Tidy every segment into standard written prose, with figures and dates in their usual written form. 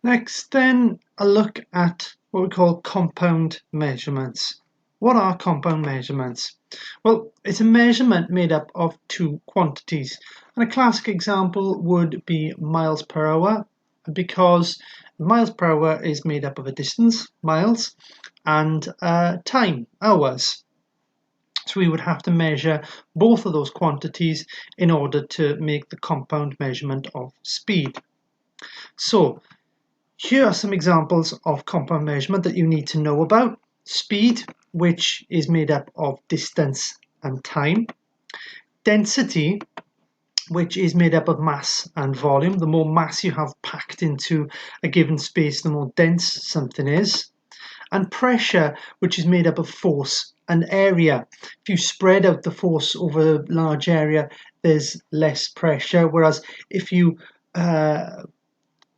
Next, then, a look at what we call compound measurements. What are compound measurements? Well, it's a measurement made up of two quantities. And a classic example would be miles per hour, because miles per hour is made up of a distance, miles, and time, hours. So we would have to measure both of those quantities in order to make the compound measurement of speed. So here are some examples of compound measurement that you need to know about. Speed, which is made up of distance and time. Density, which is made up of mass and volume. The more mass you have packed into a given space, the more dense something is. And pressure, which is made up of force and area. If you spread out the force over a large area, there's less pressure, whereas if you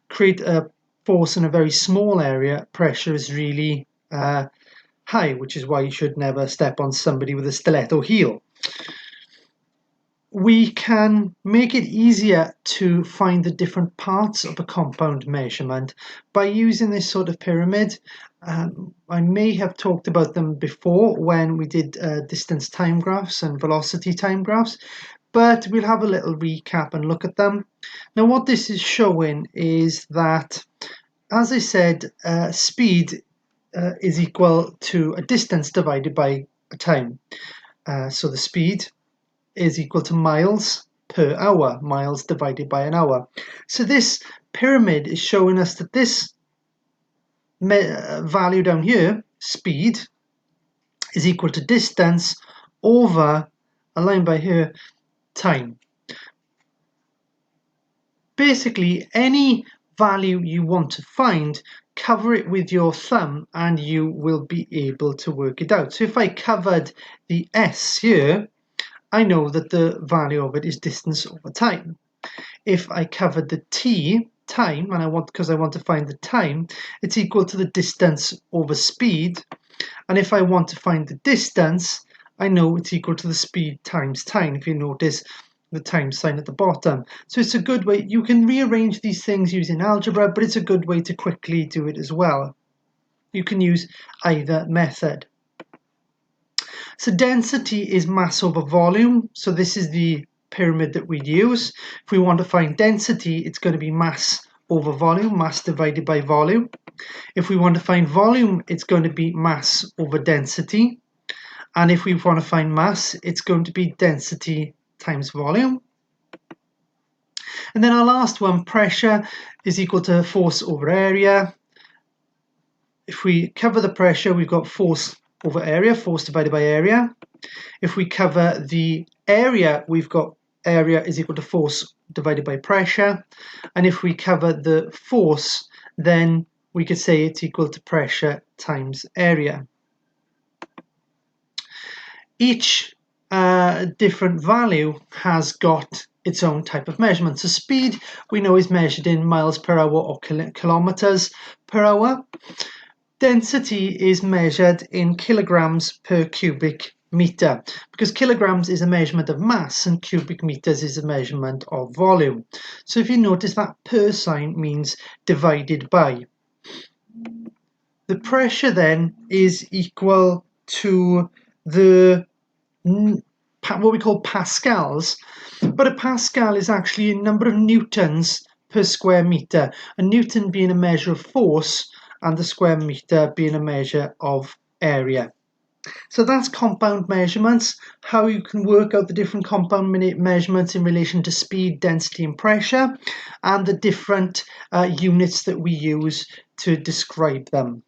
create a force in a very small area, pressure is really high, which is why you should never step on somebody with a stiletto heel. We can make it easier to find the different parts of a compound measurement by using this sort of pyramid. I may have talked about them before when we did distance time graphs and velocity time graphs, but we'll have a little recap and look at them. Now, what this is showing is that, as I said, speed is equal to a distance divided by a time. So the speed is equal to miles per hour, miles divided by an hour. So this pyramid is showing us that this value down here, speed, is equal to distance over a line by here, time. Basically, any value you want to find, cover it with your thumb and you will be able to work it out. So if I covered the S here, I know that the value of it is distance over time. If I covered the T, time, and because I want to find the time, it's equal to the distance over speed. And if I want to find the distance, I know it's equal to the speed times time. If you notice the times sign at the bottom. So it's a good way. You can rearrange these things using algebra, but it's a good way to quickly do it as well. You can use either method. So density is mass over volume. So this is the pyramid that we'd use. If we want to find density, it's going to be mass over volume, mass divided by volume. If we want to find volume, it's going to be mass over density. And if we want to find mass, it's going to be density times volume. And then our last one, pressure, is equal to force over area. If we cover the pressure, we've got force over area, force divided by area. If we cover the area, we've got area is equal to force divided by pressure. And if we cover the force, then we could say it's equal to pressure times area. Each different value has got its own type of measurement. So speed, we know, is measured in miles per hour or kilometers per hour. Density is measured in kilograms per cubic meter, because kilograms is a measurement of mass and cubic meters is a measurement of volume. So if you notice, that per sign means divided by. The pressure then is equal to the what we call pascals, but a pascal is actually a number of newtons per square meter, a newton being a measure of force and the square meter being a measure of area. So that's compound measurements, how you can work out the different compound measurements in relation to speed, density and pressure, and the different units that we use to describe them.